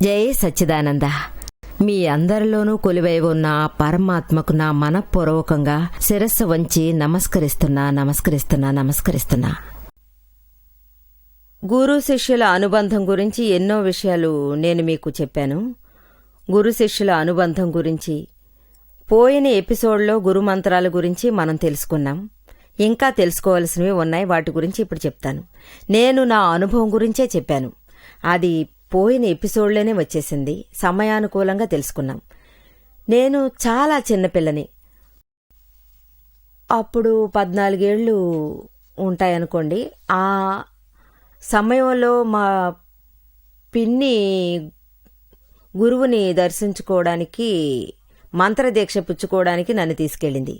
జై సచ్చిదానంద. మీ అందరిలోనూ కొలువై ఉన్న పరమాత్మకు నా మనఃపూర్వకంగా శిరస్సు వంచి నమస్కరిస్తున్నా. గురు శిష్యుల అనుబంధం గురించి ఎన్నో విషయాలు నేను మీకు చెప్పాను. గురు శిష్యుల అనుబంధం గురించి పోయిన ఎపిసోడ్లో గురు మంత్రాల గురించి మనం తెలుసుకున్నాం. ఇంకా తెలుసుకోవాల్సినవి ఉన్నాయి, వాటి గురించి ఇప్పుడు చెప్తాను. నేను నా అనుభవం గురించే చెప్పాను, అది పోయిన ఎపిసోడ్లోనే వచ్చేసింది. సమయానుకూలంగా తెలుసుకున్నాం. నేను చాలా చిన్నపిల్లని, అప్పుడు 14 ఏళ్ళు ఉంటాయనుకోండి. ఆ సమయంలో మా పిన్ని గురువుని దర్శించుకోవడానికి, మంత్రదీక్ష పుచ్చుకోవడానికి నన్ను తీసుకెళ్ళింది.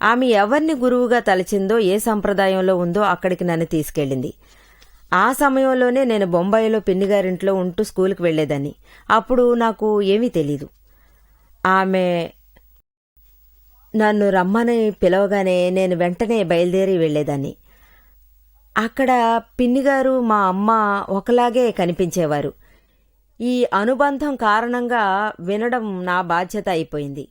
ఆమె ఎవరిని గురువుగా తలచిందో, ఏ సంప్రదాయంలో ఉందో అక్కడికి నన్ను తీసుకెళ్ళింది. ఆ సమయంలోనే నేను బొంబాయిలో పిన్నిగారింట్లో ఉంటూ స్కూల్కి వెళ్లేదాన్ని. అప్పుడు నాకు ఏమీ తెలీదు. ఆమె నన్ను రమ్మని పిలవగానే నేను వెంటనే బయలుదేరి వెళ్లేదాన్ని. అక్కడ పిన్నిగారు మా అమ్మ ఒకలాగే కనిపించేవారు. ఈ అనుబంధం కారణంగా వినడం నా బాధ్యత అయిపోయింది.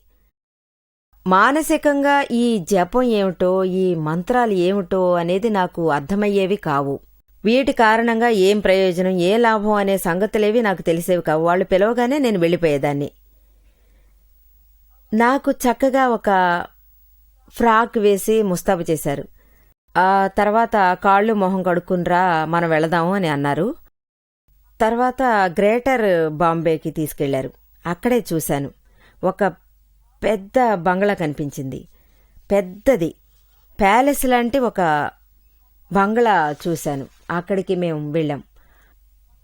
మానసికంగా ఈ జపం ఏమిటో, ఈ మంత్రాలు ఏమిటో అనేది నాకు అర్థమయ్యేవి కావు. వీటి కారణంగా ఏం ప్రయోజనం, ఏ లాభం అనే సంగతులేవి నాకు తెలిసేవి కావు. వాళ్ళు పిలవగానే నేను వెళ్ళిపోయేదాన్ని. నాకు చక్కగా ఒక ఫ్రాక్ వేసి ముస్తాబు చేశారు. ఆ తర్వాత కాళ్ళు మొహం కడుక్కునిరా, మనం వెళదాము అని అన్నారు. తర్వాత గ్రేటర్ బాంబేకి తీసుకెళ్లారు. అక్కడే చూశాను, ఒక పెద్ద బంగ్లా కనిపించింది. పెద్దది, ప్యాలెస్ లాంటి ఒక బంగ్లా చూశాను. అక్కడికి మేము వెళ్ళాం.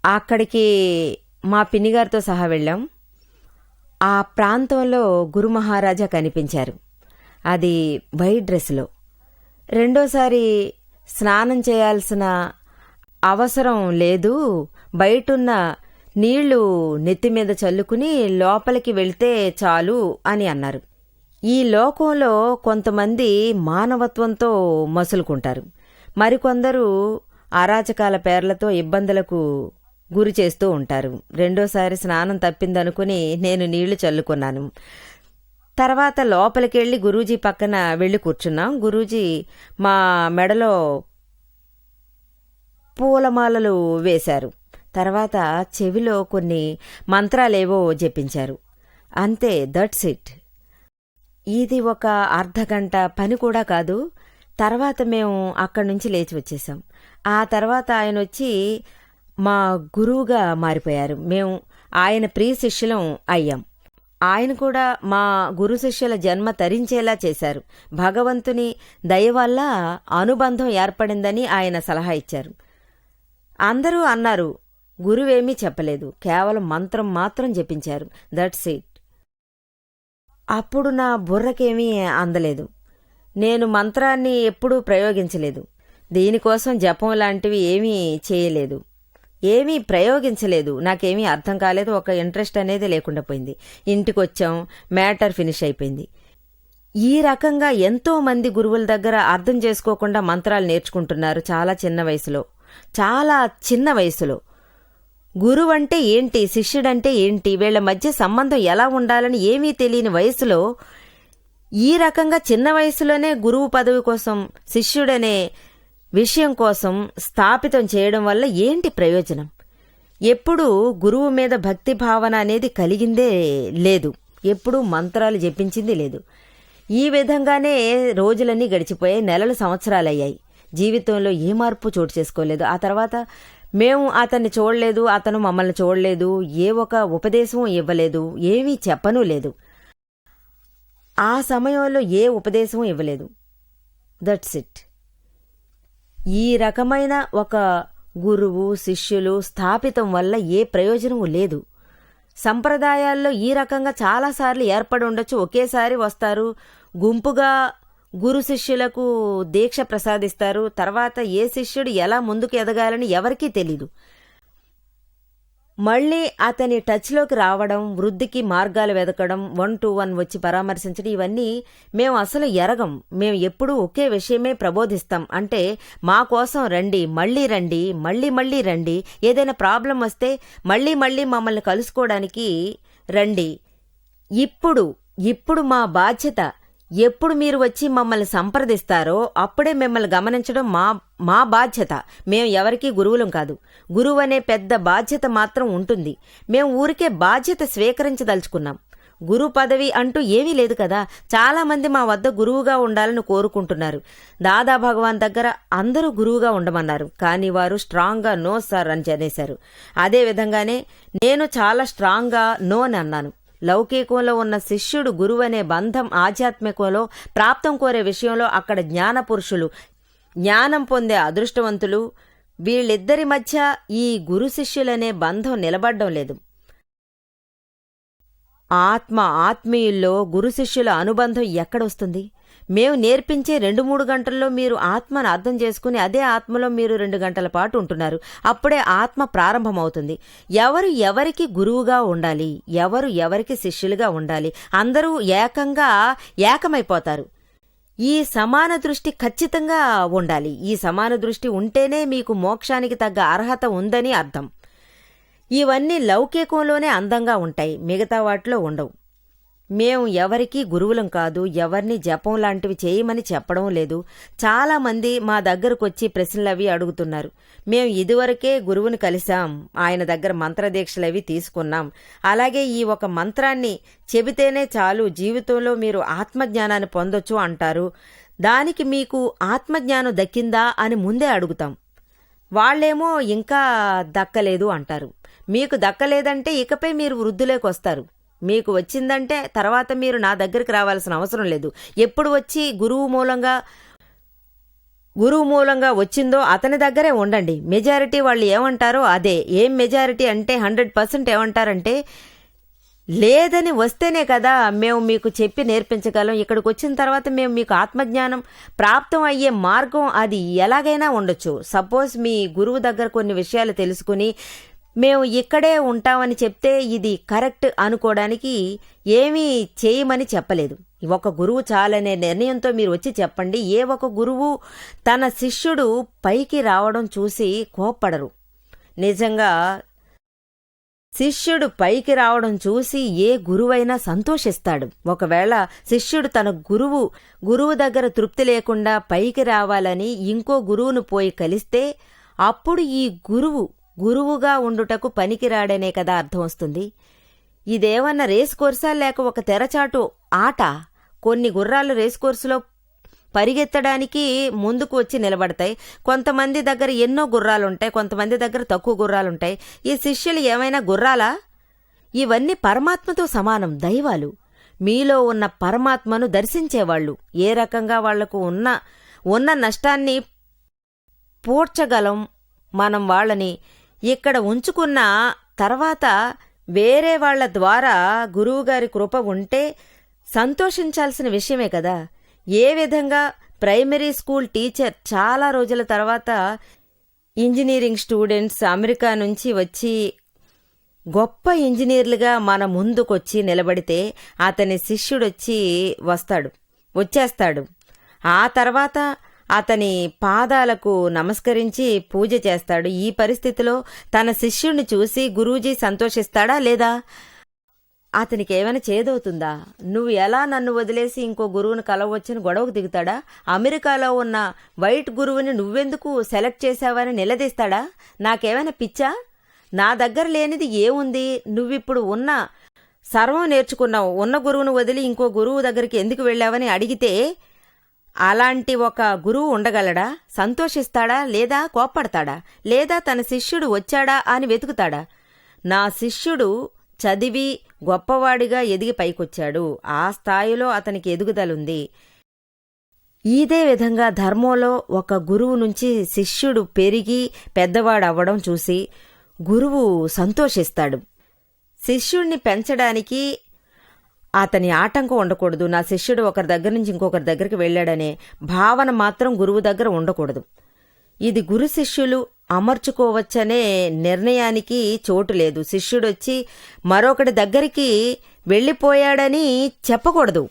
అక్కడికి మా పిన్నిగారితో సహా వెళ్ళాం. ఆ ప్రాంతంలో గురు మహారాజా కనిపించారు. అది వైట్ డ్రెస్లో. రెండోసారి స్నానం చేయాల్సిన అవసరం లేదు, బయటున్న నీళ్లు నెత్తిమీద చల్లుకుని లోపలికి వెళ్తే చాలు అని అన్నారు. ఈ లోకంలో కొంతమంది మానవత్వంతో మసులుకుంటారు, మరికొందరు అరాచకాల పేర్లతో ఇబ్బందులకు గురి చేస్తూ ఉంటారు. రెండోసారి స్నానం తప్పిందనుకుని నేను నీళ్లు చల్లుకున్నాను. తర్వాత లోపలికెళ్లి గురూజీ పక్కన వెళ్లి కూర్చున్నాం. గురూజీ మా మెడలో పూలమాలలు వేశారు. తర్వాత చెవిలో కొన్ని మంత్రాలేవో జపించారు. అంతే, దట్స్ ఇట్. ఇది ఒక అర్ధగంట పని కూడా కాదు. తర్వాత మేము అక్కడి నుంచి లేచి వచ్చేసాం. ఆ తర్వాత ఆయన వచ్చి మా గురువుగా మారిపోయారు. మేము ఆయన ప్రియ శిష్యులం అయ్యాం. ఆయన కూడా మా గురు శిష్యుల జన్మ తరించేలా చేశారు. భగవంతుని దయ వల్ల అనుబంధం ఏర్పడిందని ఆయన సలహా ఇచ్చారు. అందరూ అన్నారు, గురువేమీ చెప్పలేదు, కేవలం మంత్రం మాత్రం జపించారు, దట్స్ ఇట్. అప్పుడు నా బుర్రకేమీ అందలేదు. నేను మంత్రాన్ని ఎప్పుడూ ప్రయోగించలేదు. దీనికోసం జపం లాంటివి ఏమీ చేయలేదు, ఏమీ ప్రయోగించలేదు. నాకేమీ అర్థం కాలేదు. ఒక ఇంట్రెస్ట్ అనేది లేకుండా పోయింది. ఇంటికొచ్చాం, మ్యాటర్ ఫినిష్ అయిపోయింది. ఈ రకంగా ఎంతో మంది గురువుల దగ్గర అర్థం చేసుకోకుండా మంత్రాలు నేర్చుకుంటున్నారు చాలా చిన్న వయసులో. చాలా చిన్న వయసులో గురువంటే ఏంటి, శిష్యుడంటే ఏంటి, వీళ్ల మధ్య సంబంధం ఎలా ఉండాలని ఏమీ తెలియని వయసులో ఈ రకంగా చిన్న వయసులోనే గురువు పదవి కోసం, శిష్యుడనే విషయం కోసం స్థాపితం చేయడం వల్ల ఏంటి ప్రయోజనం? ఎప్పుడూ గురువు మీద భక్తి భావన అనేది కలిగిందే లేదు, ఎప్పుడూ మంత్రాలు జపించింది లేదు. ఈ విధంగానే రోజులన్నీ గడిచిపోయాయి, నెలలు సంవత్సరాలయ్యాయి. జీవితంలో ఏ మార్పు చోటు చేసుకోలేదు. ఆ తర్వాత మేము అతన్ని చూడలేదు, అతను మమ్మల్ని చూడలేదు, ఏ ఒక ఉపదేశం ఇవ్వలేదు, ఏమీ చెప్పనూ లేదు. ఆ సమయంలో ఏ ఉపదేశం ఇవ్వలేదు, దట్స్ ఇట్. ఈ రకమైన ఒక గురువు శిష్యులు స్థాపితం వల్ల ఏ ప్రయోజనమూ లేదు. సంప్రదాయాల్లో ఈ రకంగా చాలాసార్లు ఏర్పడి ఉండొచ్చు. ఒకేసారి వస్తారు, గుంపుగా గురు శిష్యులకు దీక్ష ప్రసాదిస్తారు. తర్వాత ఏ శిష్యుడు ఎలా ముందుకు ఎదగాలని ఎవరికీ తెలీదు. మళ్ళీ అతని టచ్లోకి రావడం, వృద్ధికి మార్గాలు వెదకడం, 1-to-1 వచ్చి పరామర్శించడం, ఇవన్నీ మేము అసలు ఎరగం. మేము ఎప్పుడూ ఒకే విషయమే ప్రబోధిస్తాం. అంటే మా కోసం రండి, మళ్ళీ రండి, మళ్ళీ మళ్ళీ రండి, ఏదైనా ప్రాబ్లం వస్తే మళ్ళీ మళ్ళీ మమ్మల్ని కలుసుకోవడానికి రండి. ఇప్పుడు మా బాధ్యత. ఎప్పుడు మీరు వచ్చి మమ్మల్ని సంప్రదిస్తారో అప్పుడే మిమ్మల్ని గమనించడం మా బాధ్యత. మేం ఎవరికీ గురువులం కాదు. గురువు అనే పెద్ద బాధ్యత మాత్రం ఉంటుంది. మేం ఊరికే బాధ్యత స్వీకరించదలుచుకున్నాం. గురు పదవి అంటూ ఏమీ లేదు కదా. చాలామంది మా వద్ద గురువుగా ఉండాలని కోరుకుంటున్నారు. దాదా భగవాన్ దగ్గర అందరూ గురువుగా ఉండమన్నారు. కానీ వారు స్ట్రాంగ్గా నో సార్ అని అనేశారు. అదే విధంగానే నేను చాలా స్ట్రాంగ్గా నో అని అన్నాను. లౌకికంలో ఉన్న శిష్యుడు గురువనే బంధం ఆధ్యాత్మికంలో ప్రాప్తం కోరే విషయంలో అక్కడ జ్ఞాన పురుషులు, జ్ఞానం పొందే అదృష్టవంతులు, వీళ్ళిద్దరి మధ్య ఈ గురు శిష్యులనే బంధం నిలబడ్డం లేదు. ఆత్మీయుల్లో గురు శిష్యుల అనుబంధం ఎక్కడొస్తుంది? మేము నేర్పించే 2-3 గంటల్లో మీరు ఆత్మను అర్థం చేసుకుని అదే ఆత్మలో మీరు 2 గంటల పాటు ఉంటున్నారు. అప్పుడే ఆత్మ ప్రారంభమవుతుంది. ఎవరు ఎవరికి గురువుగా ఉండాలి, ఎవరు ఎవరికి శిష్యులుగా ఉండాలి, అందరూ ఏకమైపోతారు. ఈ సమాన దృష్టి ఖచ్చితంగా ఉండాలి. ఈ సమాన దృష్టి ఉంటేనే మీకు మోక్షానికి తగ్గ అర్హత ఉందని అర్థం. ఇవన్నీ లౌకికంలోనే అందంగా ఉంటాయి, మిగతా వాటిలో ఉండవు. మేము ఎవరికీ గురువులం కాదు, ఎవరిని జపం లాంటివి చేయమని చెప్పడం లేదు. చాలామంది మా దగ్గరకొచ్చి ప్రశ్నలవి అడుగుతున్నారు. మేం ఇదివరకే గురువుని కలిశాం, ఆయన దగ్గర మంత్రదీక్షలవి తీసుకున్నాం. అలాగే ఈ ఒక మంత్రాన్ని చెబితేనే చాలు, జీవితంలో మీరు ఆత్మజ్ఞానాన్ని పొందొచ్చు అంటారు. దానికి మీకు ఆత్మజ్ఞానం దక్కిందా అని ముందే అడుగుతాం. వాళ్లేమో ఇంకా దక్కలేదు అంటారు. మీకు దక్కలేదంటే ఇకపై మీరు వృద్ధులేకొస్తారు. మీకు వచ్చిందంటే తర్వాత మీరు నా దగ్గరికి రావాల్సిన అవసరం లేదు. ఎప్పుడు వచ్చి గురువు మూలంగా వచ్చిందో అతని దగ్గరే ఉండండి. మెజారిటీ వాళ్ళు ఏమంటారో అదే. ఏం మెజారిటీ అంటే 100% ఏమంటారంటే, లేదని వస్తేనే కదా మేము మీకు చెప్పి నేర్పించగలం. ఇక్కడికి వచ్చిన తర్వాత మేము మీకు ఆత్మజ్ఞానం ప్రాప్తం అయ్యే మార్గం అది ఎలాగైనా ఉండొచ్చు. సపోజ్ మీ గురువు దగ్గర కొన్ని విషయాలు తెలుసుకుని మేము ఇక్కడే ఉంటామని చెప్తే ఇది కరెక్ట్ అనుకోవడానికి ఏమీ చేయమని చెప్పలేదు. ఒక గురువు చాలనే నిర్ణయంతో మీరు వచ్చి చెప్పండి. ఏ ఒక గురువు తన శిష్యుడు పైకి రావడం చూసి కోప్పడరు. నిజంగా శిష్యుడు పైకి రావడం చూసి ఏ గురువైనా సంతోషిస్తాడు. ఒకవేళ శిష్యుడు తన గురువు దగ్గర తృప్తి లేకుండా పైకి రావాలని ఇంకో గురువును పోయి కలిస్తే అప్పుడు ఈ గురువుగా ఉండుటకు పనికిరాడనే కదా అర్థం వస్తుంది. ఇదేమన్నా రేస్ కోర్సా లేక ఒక తెరచాటు ఆట? కొన్ని గుర్రాలు రేస్ కోర్సులో పరిగెత్తడానికి ముందుకు వచ్చి నిలబడతాయి. కొంతమంది దగ్గర ఎన్నో గుర్రాలుంటాయి, కొంతమంది దగ్గర తక్కువ గుర్రాలుంటాయి. ఈ శిష్యులు ఏమైనా గుర్రాలా? ఇవన్నీ పరమాత్మతో సమానం, దైవాలు. మీలో ఉన్న పరమాత్మను దర్శించేవాళ్లు. ఏ రకంగా వాళ్లకు ఉన్న నష్టాన్ని పూడ్చగలం మనం వాళ్ళని ఇక్కడ ఉంచుకున్న తర్వాత వేరే వాళ్ల ద్వారా గురువుగారి కృప ఉంటే సంతోషించాల్సిన విషయమే కదా. ఏ విధంగా ప్రైమరీ స్కూల్ టీచర్ చాలా రోజుల తర్వాత ఇంజనీరింగ్ స్టూడెంట్స్ అమెరికా నుంచి వచ్చి గొప్ప ఇంజనీర్లుగా మన ముందుకొచ్చి నిలబడితే అతని శిష్యుడొచ్చి వచ్చేస్తాడు. ఆ తర్వాత అతని పాదాలకు నమస్కరించి పూజ చేస్తాడు. ఈ పరిస్థితిలో తన శిష్యుణ్ణి చూసి గురూజీ సంతోషిస్తాడా లేదా? అతనికి ఏమైనా చేదవుతుందా? నువ్వు ఎలా నన్ను వదిలేసి ఇంకో గురువును కలవచ్చని గొడవకు దిగుతాడా? అమెరికాలో ఉన్న వైట్ గురువుని నువ్వెందుకు సెలెక్ట్ చేశావని నిలదీస్తాడా? నాకేమైనా పిచ్చా? నా దగ్గర లేనిది ఏముంది? నువ్విప్పుడు సర్వం నేర్చుకున్నావు, ఉన్న గురువును వదిలి ఇంకో గురువు దగ్గరికి ఎందుకు వెళ్ళావని అడిగితే అలాంటి ఒక గురువు ఉండగలడా? సంతోషిస్తాడా లేదా కోప్పడతాడా? లేదా తన శిష్యుడు వచ్చాడా అని వెతుకుతాడా? నా శిష్యుడు చదివి గొప్పవాడిగా ఎదిగి పైకొచ్చాడు, ఆ స్థాయిలో అతనికి ఎదుగుదలుంది. ఇదే విధంగా ధర్మంలో ఒక గురువు నుంచి శిష్యుడు పెరిగి పెద్దవాడవ్వడం చూసి గురువు సంతోషిస్తాడు. శిష్యుణ్ణి పెంచడానికి అతని ఆటంకం ఉండకూడదు. నా శిష్యుడు ఒకరి దగ్గర నుంచి ఇంకొకరి దగ్గరికి వెళ్లాడనే భావన మాత్రం గురువు దగ్గర ఉండకూడదు. ఇది గురు శిష్యులు అమర్చుకోవచ్చనే నిర్ణయానికి చోటు లేదు. శిష్యుడొచ్చి మరొకటి దగ్గరికి వెళ్ళిపోయాడని చెప్పకూడదు.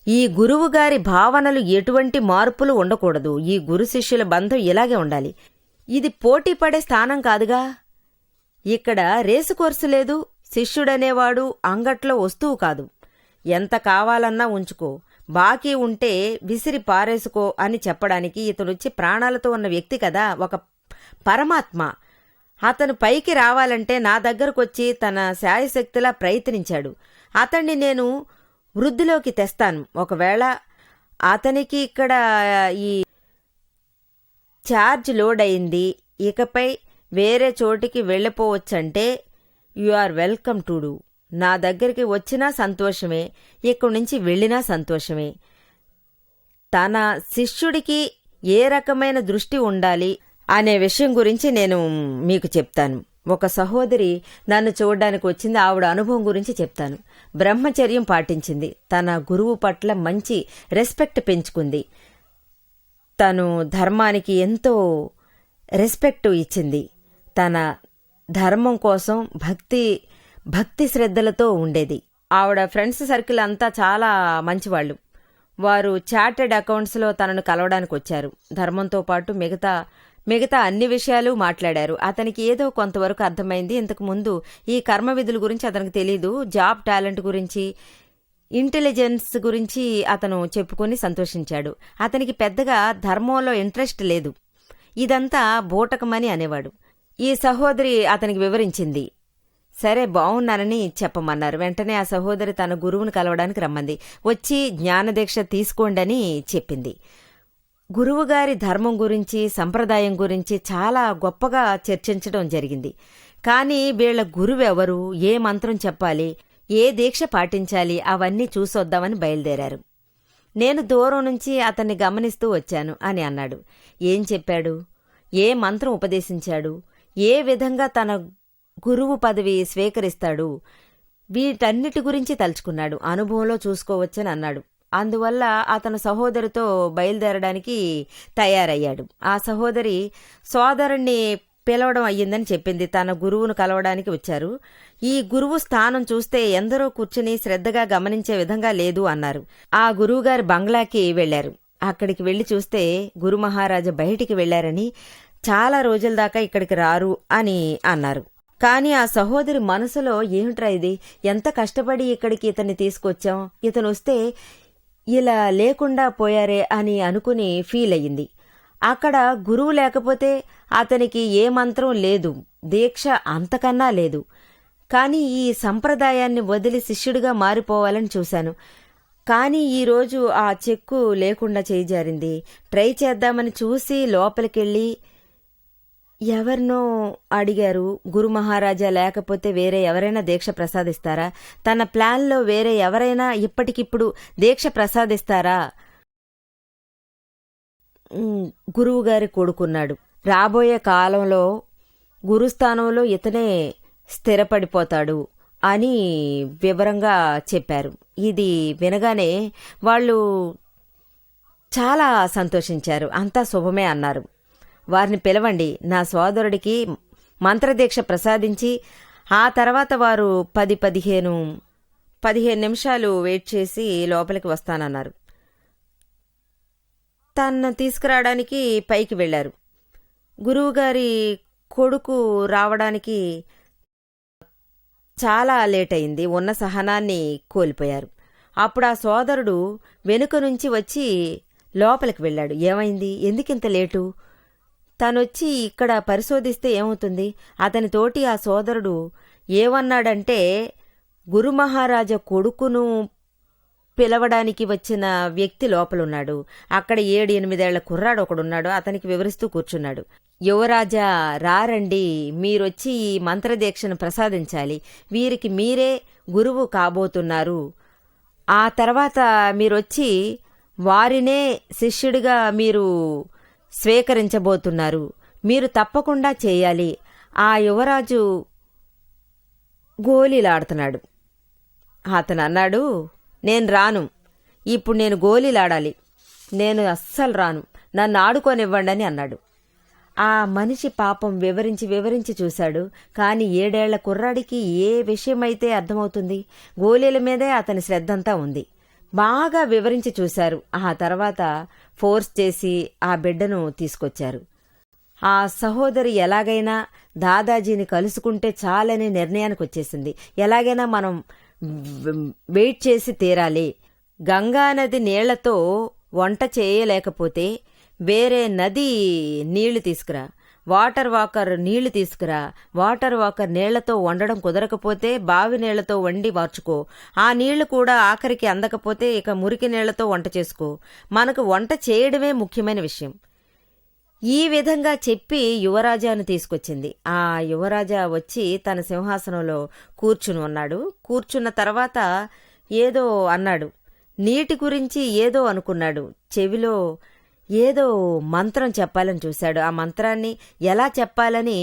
ఈ గురువుగారి భావనలు ఎటువంటి మార్పులు ఉండకూడదు. ఈ గురు శిష్యుల బంధం ఇలాగే ఉండాలి. ఇది పోటీ పడే స్థానం కాదుగా. ఇక్కడ రేసు కోర్సు లేదు. శిష్యుడనేవాడు అంగట్లో వస్తువు కాదు. ఎంత కావాలన్నా ఉంచుకో, బాకీ ఉంటే విసిరి పారేసుకో అని చెప్పడానికి ఇతనొచ్చి ప్రాణాలతో ఉన్న వ్యక్తి కదా, ఒక పరమాత్మ. అతను పైకి రావాలంటే నా దగ్గరకొచ్చి తన శాయశక్తిలా ప్రయత్నించాడు. అతన్ని నేను వృద్ధిలోకి తెస్తాను. ఒకవేళ అతనికి ఇక్కడ ఈ ఛార్జ్ లోడ్ అయింది, ఇకపై వేరే చోటికి వెళ్ళిపోవచ్చంటే you are welcome to do. నా దగ్గరికి వచ్చినా సంతోషమే, ఇక్కడి నుంచి వెళ్ళినా సంతోషమే. తన శిష్యుడికి ఏ రకమైన దృష్టి ఉండాలి అనే విషయం గురించి నేను మీకు చెప్తాను. ఒక సహోదరి నన్ను చూడ్డానికి వచ్చింది. ఆవిడ అనుభవం గురించి చెప్తాను. బ్రహ్మచర్యం పాటించింది. తన గురువు పట్ల మంచి రెస్పెక్ట్ పెంచుకుంది. తను ధర్మానికి ఎంతో రెస్పెక్ట్ ఇచ్చింది. తన ధర్మం కోసం భక్తి శ్రద్ధలతో ఉండేది. ఆవిడ ఫ్రెండ్స్ సర్కిల్ అంతా చాలా మంచివాళ్లు. వారు చార్టెడ్ అకౌంట్స్లో తనను కలవడానికి వచ్చారు. ధర్మంతో పాటు మిగతా అన్ని విషయాలు మాట్లాడారు. అతనికి ఏదో కొంతవరకు అర్థమైంది. ఇంతకుముందు ఈ కర్మ విధుల గురించి అతనికి తెలీదు. జాబ్ టాలెంట్ గురించి, ఇంటెలిజెన్స్ గురించి అతను చెప్పుకొని సంతోషించాడు. అతనికి పెద్దగా ధర్మంలో ఇంట్రెస్ట్ లేదు. ఇదంతా బూటకమని అనేవాడు. ఈ సహోదరి అతనికి వివరించింది. సరే, బావున్నానని చెప్పమన్నారు. వెంటనే ఆ సహోదరి తన గురువును కలవడానికి రమ్మంది. వచ్చి జ్ఞానదీక్ష తీసుకోండని చెప్పింది. గురువుగారి ధర్మం గురించి, సంప్రదాయం గురించి చాలా గొప్పగా చర్చించడం జరిగింది. కానీ వీళ్ల గురువెవరు, ఏ మంత్రం చెప్పాలి, ఏ దీక్ష పాటించాలి అవన్నీ చూసొద్దామని బయలుదేరారు. నేను దూరం నుంచి అతన్ని గమనిస్తూ వచ్చాను అని అన్నాడు. ఏం చెప్పాడు, ఏ మంత్రం ఉపదేశించాడు, ఏ విధంగా తన గురువు పదవి స్వీకరిస్తాడు, వీటన్నిటి గురించి తలుచుకున్నాడు. అనుభవంలో చూసుకోవచ్చని అన్నాడు. అందువల్ల అతను సహోదరితో బయలుదేరడానికి తయారయ్యాడు. ఆ సహోదరి సోదరుణ్ణి పిలవడం అయ్యిందని చెప్పింది. తన గురువును కలవడానికి వచ్చారు. ఈ గురువు స్థానం చూస్తే ఎందరో కూర్చుని శ్రద్ధగా గమనించే విధంగా లేదు అన్నారు. ఆ గురువుగారి బంగ్లాకి వెళ్లారు. అక్కడికి వెళ్లి చూస్తే గురు మహారాజా బయటికి వెళ్లారని, చాలా రోజుల దాకా ఇక్కడికి రారు అని అన్నారు. కాని ఆ సహోదరి మనసులో ఏమిట్రా ఇది, ఎంత కష్టపడి ఇక్కడికి ఇతన్ని తీసుకొచ్చాం, ఇతను వస్తే ఇలా లేకుండా పోయారే అని అనుకుని ఫీల్ అయ్యింది. అక్కడ గురువు లేకపోతే అతనికి ఏ మంత్రం లేదు, దీక్ష అంతకన్నా లేదు. కాని ఈ సంప్రదాయాన్ని వదిలి శిష్యుడిగా మారిపోవాలని చూశాను. కాని ఈరోజు ఆ చెక్కు లేకుండా చేయిజారింది. ట్రై చేద్దామని చూసి లోపలికెళ్ళి ఎవరినో అడిగారు. గురు మహారాజా లేకపోతే వేరే ఎవరైనా దీక్ష ప్రసాదిస్తారా? తన ప్లాన్లో వేరే ఎవరైనా ఇప్పటికిప్పుడు దీక్ష ప్రసాదిస్తారా? గురువుగారి కొడుకున్నాడు. రాబోయే కాలంలో గురుస్థానంలో ఇతనే స్థిరపడిపోతాడు అని వివరంగా చెప్పారు. ఇది వినగానే వాళ్ళు చాలా సంతోషించారు. అంతా శుభమే అన్నారు. వారిని పిలవండి, నా సోదరుడికి మంత్రదీక్ష ప్రసాదించి ఆ తర్వాత వారు 10-15 నిమిషాలు వెయిట్ చేసి లోపలికి వస్తానన్నారు. తన్ను తీసుకురావడానికి పైకి వెళ్లారు. గురువుగారి కొడుకు రావడానికి చాలా లేట్ అయింది. ఉన్న సహనాన్ని కోల్పోయారు. అప్పుడు ఆ సోదరుడు వెనుక నుంచి వచ్చి లోపలికి వెళ్ళాడు. ఏమైంది, ఎందుకింత లేటు? తనొచ్చి ఇక్కడ పరిశోధిస్తే ఏమవుతుంది? అతని తోటి ఆ సోదరుడు ఏమన్నాడంటే, గురుమహారాజా కొడుకును పిలవడానికి వచ్చిన వ్యక్తి లోపలున్నాడు. అక్కడ 7-8 కుర్రాడు ఒకడున్నాడు. అతనికి వివరిస్తూ కూర్చున్నాడు. యువరాజా రారండి, మీరొచ్చి ఈ మంత్రదీక్షను ప్రసాదించాలి. వీరికి మీరే గురువు కాబోతున్నారు. ఆ తర్వాత మీరొచ్చి వారినే శిష్యుడిగా మీరు స్వీకరించబోతున్నారు. మీరు తప్పకుండా చేయాలి. ఆ యువరాజు గోలీలాడుతున్నాడు. అతను అన్నాడు, నేను రాను, ఇప్పుడు నేను గోలీలాడాలి, నేను అస్సలు రాను, నన్ను ఆడుకోనివ్వండి అని అన్నాడు. ఆ మనిషి పాపం వివరించి వివరించి చూశాడు. కాని 7 ఏళ్ల కుర్రాడికి ఏ విషయమైతే అర్థమవుతుంది? గోళీల మీదే అతని శ్రద్ధంతా ఉంది. బాగా వివరించి చూశారు. ఆ తర్వాత ఫోర్స్ చేసి ఆ బిడ్డను తీసుకొచ్చారు. ఆ సహోదరి ఎలాగైనా దాదాజీని కలుసుకుంటే చాలని నిర్ణయానికి వచ్చేసింది. ఎలాగైనా మనం వెయిట్ చేసి తీరాలి. గంగానది నీళ్లతో వంట చేయలేకపోతే వేరే నది నీళ్లు తీసుకురా, వాటర్ వాకర్ నీళ్లు తీసుకురా. వాటర్ వాకర్ నీళ్లతో వండడం కుదరకపోతే బావి నీళ్లతో వండి వార్చుకో. ఆ నీళ్లు కూడా ఆఖరికి అందకపోతే ఇక మురికి నీళ్లతో వంట చేసుకో. మనకు వంట చేయడమే ముఖ్యమైన విషయం. ఈ విధంగా చెప్పి యువరాజాను తీసుకొచ్చింది. ఆ యువరాజా వచ్చి తన సింహాసనంలో కూర్చుని ఉన్నాడు. కూర్చున్న తర్వాత ఏదో అన్నాడు. నీటి గురించి ఏదో అనుకున్నాడు. చెవిలో ఏదో మంత్రం చెప్పాలని చూశాడు. ఆ మంత్రాన్ని ఎలా చెప్పాలని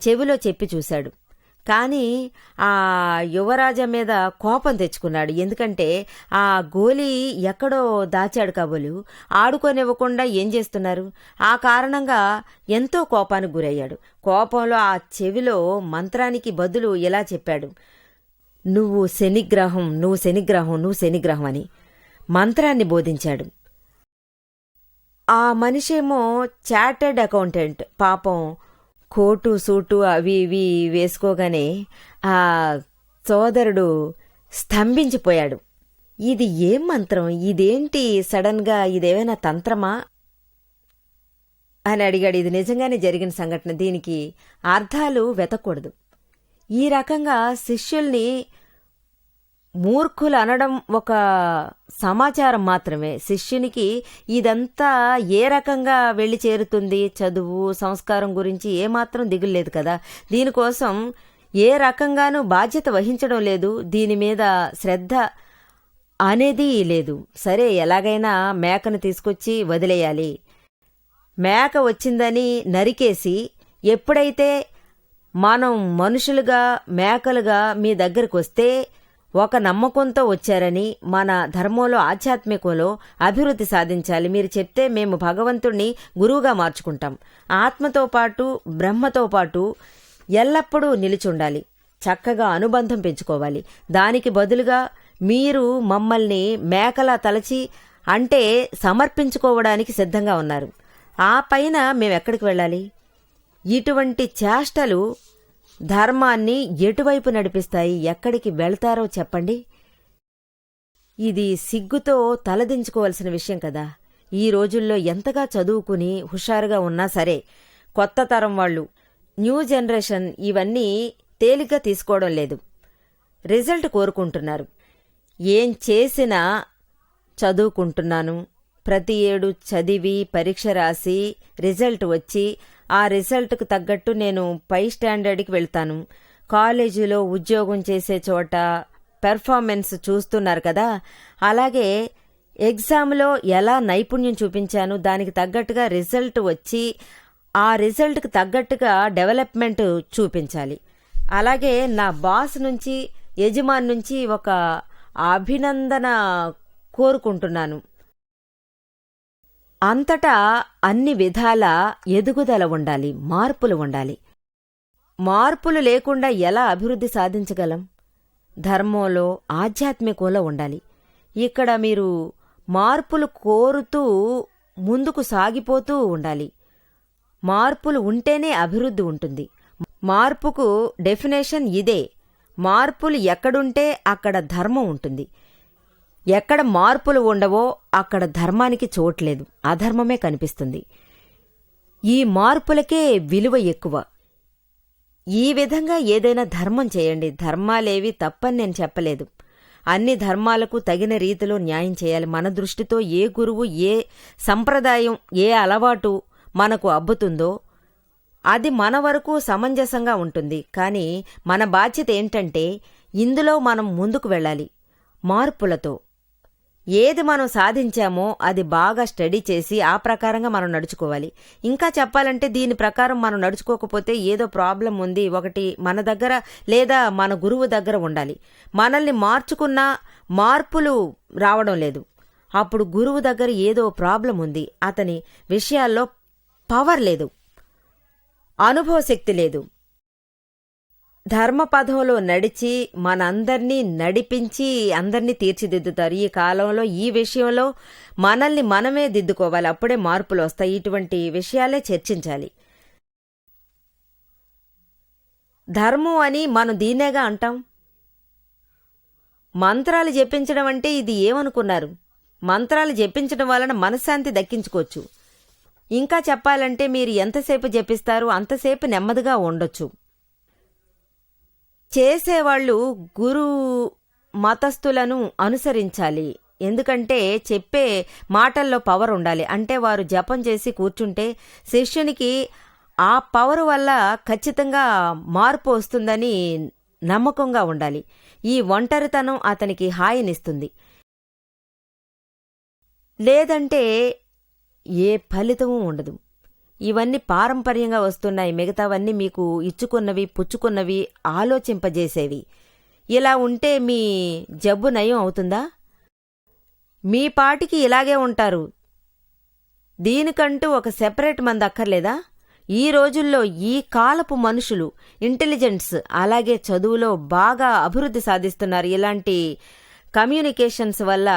చెవిలో చెప్పి చూశాడు. కానీ ఆ యువరాజా మీద కోపం తెచ్చుకున్నాడు. ఎందుకంటే ఆ గోలి ఎక్కడో దాచాడు కాబోలు ఆడుకోనివ్వకుండా ఏం చేస్తున్నారు. ఆ కారణంగా ఎంతో కోపానికి గురయ్యాడు. కోపంలో ఆ చెవిలో మంత్రానికి బదులు ఇలా చెప్పాడు, నువ్వు శనిగ్రహం, నువ్వు శనిగ్రహం, నువ్వు శనిగ్రహం అని మంత్రాన్ని బోధించాడు. ఆ మనిషేమో చార్టర్డ్ అకౌంటెంట్. పాపం కోటు సూటు అవి ఇవి వేసుకోగానే ఆ సోదరుడు స్తంభించిపోయాడు. ఇది ఏం మంత్రం? ఇదేంటి సడన్ గా? ఇదేమైనా తంత్రమా అని అడిగాడు. ఇది నిజంగానే జరిగిన సంఘటన. దీనికి అర్థాలు వెతకూడదు. ఈ రకంగా శిష్యుల్ని మూర్ఖులు అనడం ఒక సమాచారం మాత్రమే. శిష్యునికి ఇదంతా ఏ రకంగా వెళ్లి చేరుతుంది, చదువు సంస్కారం గురించి ఏమాత్రం దిగులేదు కదా. దీనికోసం ఏ రకంగానూ బాధ్యత వహించడం లేదు. దీని మీద శ్రద్ధ అనేది లేదు. సరే, ఎలాగైనా మేకను తీసుకొచ్చి వదిలేయాలి. మేక వచ్చిందని నరికేసి, ఎప్పుడైతే మనం మనుషులుగా మేకలుగా మీ దగ్గరకు వస్తే ఒక నమ్మకంతో వచ్చారని, మన ధర్మంలో ఆధ్యాత్మికంలో అభివృద్ధి సాధించాలి. మీరు చెప్తే మేము భగవంతుణ్ణి గురువుగా మార్చుకుంటాం. ఆత్మతో పాటు బ్రహ్మతో పాటు ఎల్లప్పుడూ నిలిచుండాలి. చక్కగా అనుబంధం పెంచుకోవాలి. దానికి బదులుగా మీరు మమ్మల్ని మేకలా తలచి అంటే సమర్పించుకోవడానికి సిద్ధంగా ఉన్నారు. ఆ పైన మేమెక్కడికి వెళ్ళాలి? ఇటువంటి చేష్టలు ధర్మాన్ని ఎటువైపు నడిపిస్తాయి? ఎక్కడికి వెళ్తారో చెప్పండి. ఇది సిగ్గుతో తలదించుకోవలసిన విషయం కదా. ఈ రోజుల్లో ఎంతగా చదువుకుని హుషారుగా ఉన్నా సరే, కొత్త తరం వాళ్ళు, న్యూ జనరేషన్ ఇవన్నీ తేలిగ్గా తీసుకోవడం లేదు. రిజల్ట్ కోరుకుంటున్నారు. ఏం చేసినా చదువుకుంటున్నాను, ప్రతి ఏడు చదివి పరీక్ష రాసి రిజల్ట్ వచ్చి ఆ రిజల్ట్కు తగ్గట్టు నేను పై స్టాండర్డ్కి వెళ్తాను. కాలేజీలో ఉద్యోగం చేసే చోట పెర్ఫార్మెన్స్ చూస్తున్నారు కదా. అలాగే ఎగ్జామ్లో ఎలా నైపుణ్యం చూపించాను, దానికి తగ్గట్టుగా రిజల్ట్ వచ్చి ఆ రిజల్ట్కి తగ్గట్టుగా డెవలప్మెంట్ చూపించాలి. అలాగే నా బాస్ నుంచి, యజమాని నుంచి ఒక అభినందన కోరుకుంటున్నాను. అంతటా అన్ని విధాల ఎదుగుదల ఉండాలి, మార్పులు ఉండాలి. మార్పులు లేకుండా ఎలా అభివృద్ధి సాధించగలం? ధర్మంలో ఆధ్యాత్మికంలో ఉండాలి. ఇక్కడ మీరు మార్పులు కోరుతూ ముందుకు సాగిపోతూ ఉండాలి. మార్పులు ఉంటేనే అభివృద్ధి ఉంటుంది. మార్పుకు డెఫినేషన్ ఇదే. మార్పులు ఎక్కడుంటే అక్కడ ధర్మం ఉంటుంది. ఎక్కడ మార్పులు ఉండవో అక్కడ ధర్మానికి చోట్లేదు, అధర్మమే కనిపిస్తుంది. ఈ మార్పులకే విలువ ఎక్కువ. ఈ విధంగా ఏదైనా ధర్మం చేయండి. ధర్మాలేవి తప్పని నేను చెప్పలేదు. అన్ని ధర్మాలకు తగిన రీతిలో న్యాయం చేయాలి. మన దృష్టితో ఏ గురువు, ఏ సంప్రదాయం, ఏ అలవాటు మనకు అబ్బుతుందో అది మన వరకు సమంజసంగా ఉంటుంది. కానీ మన బాధ్యత ఏంటంటే ఇందులో మనం ముందుకు వెళ్ళాలి. మార్పులతో ఏది మనం సాధించామో అది బాగా స్టడీ చేసి ఆ ప్రకారంగా మనం నడుచుకోవాలి. ఇంకా చెప్పాలంటే దీని ప్రకారం మనం నడుచుకోకపోతే ఏదో ప్రాబ్లం ఉంది. ఒకటి మన దగ్గర లేదా మన గురువు దగ్గర ఉండాలి. మనల్ని మార్చుకున్నా మార్పులు రావడం లేదు. అప్పుడు గురువు దగ్గర ఏదో ప్రాబ్లం ఉంది, అతని విషయాల్లో పవర్ లేదు. అనుభవశక్తి లేదు. ధర్మపథంలో నడిచి మనందర్నీ నడిపించి అందర్నీ తీర్చిదిద్దుతారు. ఈ కాలంలో ఈ విషయంలో మనల్ని మనమే దిద్దుకోవాలి. అప్పుడే మార్పులు వస్తాయి. ఇటువంటి విషయాలే చర్చించాలి. ధర్మం అని మనం దీనేగా అంటాం. మంత్రాలు జపించడం అంటే ఇది ఏమనుకున్నారు? మంత్రాలు జపించడం వలన మనశ్శాంతి దక్కించుకోవచ్చు. ఇంకా చెప్పాలంటే మీరు ఎంతసేపు జపిస్తారు అంతసేపు నెమ్మదిగా ఉండొచ్చు. చేసేవాళ్లు గురు మతస్థులను అనుసరించాలి. ఎందుకంటే చెప్పే మాటల్లో పవర్ ఉండాలి. అంటే వారు జపం చేసి కూర్చుంటే శిష్యునికి ఆ పవర్ వల్ల ఖచ్చితంగా మార్పు వస్తుందని నమ్మకంగా ఉండాలి. ఈ ఒంటరితనం అతనికి హాయినిస్తుంది. లేదంటే ఏ ఫలితమూ ఉండదు. ఇవన్నీ పారంపర్యంగా వస్తున్నాయి. మిగతావన్నీ మీకు ఇచ్చుకున్నవి పుచ్చుకున్నవి ఆలోచింపజేసేవి. ఇలా ఉంటే మీ జబ్బు నయం అవుతుందా? మీ పాటికి ఇలాగే ఉంటారు. దీనికంటూ ఒక సెపరేట్ మందు అక్కర్లేదా? ఈ రోజుల్లో ఈ కాలపు మనుషులు ఇంటెలిజెన్స్ అలాగే చదువులో బాగా అభివృద్ధి సాధిస్తున్నారు. ఇలాంటి కమ్యూనికేషన్స్ వల్ల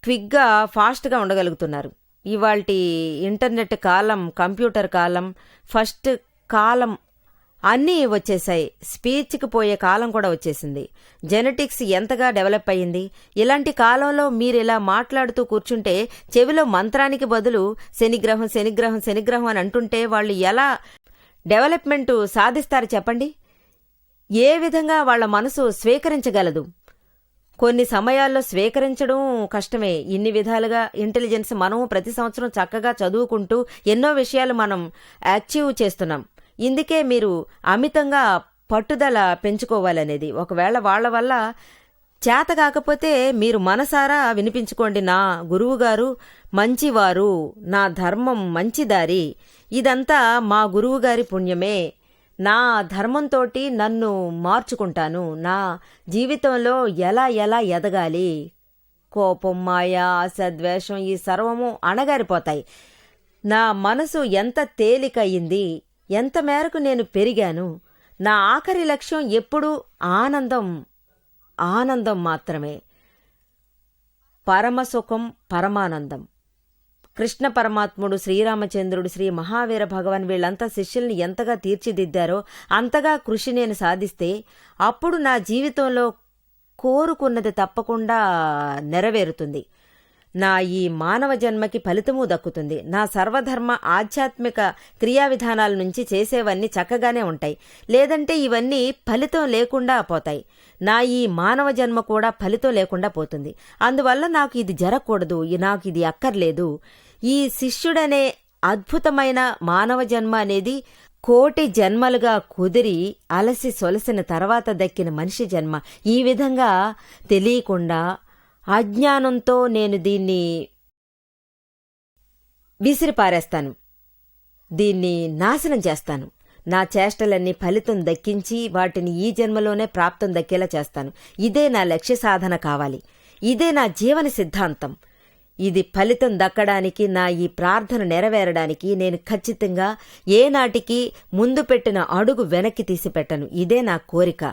క్విక్గా ఫాస్ట్గా ఉండగలుగుతున్నారు. ఇవాల్టి ఇంటర్నెట్ కాలం, కంప్యూటర్ కాలం, ఫస్ట్ కాలం అన్నీ వచ్చేసాయి. స్పీచ్కి పోయే కాలం కూడా వచ్చేసింది. జెనెటిక్స్ ఎంతగా డెవలప్ అయ్యింది. ఇలాంటి కాలంలో మీరిలా మాట్లాడుతూ కూర్చుంటే చెవిలో మంత్రానికి బదులు శనిగ్రహం శనిగ్రహం శనిగ్రహం అని అంటుంటే వాళ్ళు ఎలా డెవలప్మెంటు సాధిస్తారు చెప్పండి? ఏ విధంగా వాళ్ల మనసు స్వీకరించగలదు? కొన్ని సమయాల్లో స్వీకరించడం కష్టమే. ఇన్ని విధాలుగా ఇంటెలిజెన్స్ మనం ప్రతి సంవత్సరం చక్కగా చదువుకుంటూ ఎన్నో విషయాలు మనం అచీవ్ చేస్తున్నాం. ఇందుకే మీరు అమితంగా పట్టుదల పెంచుకోవాలనేది. ఒకవేళ వాళ్ల వల్ల చేత కాకపోతే మీరు మనసారా వినిపించుకోండి, నా గురువుగారు మంచివారు, నా ధర్మం మంచిదారి, ఇదంతా మా గురువుగారి పుణ్యమే, నా ధర్మంతోటి నన్ను మార్చుకుంటాను, నా జీవితంలో ఎలా ఎలా ఎదగాలి, కోపం మాయ ఆశ ద్వేషం ఈ సర్వము అణగారిపోతాయి. నా మనసు ఎంత తేలికయింది, ఎంత మేరకు నేను పెరిగాను, నా ఆఖరి లక్ష్యం ఎప్పుడూ ఆనందం, ఆనందం మాత్రమే. పరమసుఖం పరమానందం. కృష్ణ పరమాత్ముడు, శ్రీరామచంద్రుడు, శ్రీ మహావీర భగవాన్ వీళ్లంతా శిష్యుల్ని ఎంతగా తీర్చిదిద్దారో అంతగా కృషి నేను సాధిస్తే అప్పుడు నా జీవితంలో కోరుకున్నది తప్పకుండా నెరవేరుతుంది. నా ఈ మానవ జన్మకి ఫలితమూ దక్కుతుంది. నా సర్వధర్మ ఆధ్యాత్మిక క్రియా విధానాల నుంచి చేసేవన్నీ చక్కగానే ఉంటాయి. లేదంటే ఇవన్నీ ఫలితం లేకుండా పోతాయి. నా ఈ మానవ జన్మ కూడా ఫలితం లేకుండా పోతుంది. అందువల్ల నాకు ఇది జరగకూడదు, నాకు ఇది అక్కర్లేదు. ఈ శిష్యుడనే అద్భుతమైన మానవ జన్మ అనేది కోటి జన్మలుగా కుదిరి అలసి సొలసిన తర్వాత దక్కిన మనిషి జన్మ. ఈ విధంగా తెలియకుండా అజ్ఞానంతో నేను దీన్ని విసిరిపారేస్తాను, దీన్ని నాశనం చేస్తాను. నా చేష్టలన్నీ ఫలితం దక్కించి వాటిని ఈ జన్మలోనే ప్రాప్తం దక్కేలా చేస్తాను. ఇదే నా లక్ష్య సాధన కావాలి. ఇదే నా జీవన సిద్ధాంతం. ఇది ఫలితం దక్కడానికి, నా ఈ ప్రార్థన నెరవేరడానికి నేను ఖచ్చితంగా ఏనాటికి ముందు పెట్టిన అడుగు వెనక్కి తీసి పెట్టను. ఇదే నా కోరిక.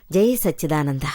జై సచ్చిదానంద.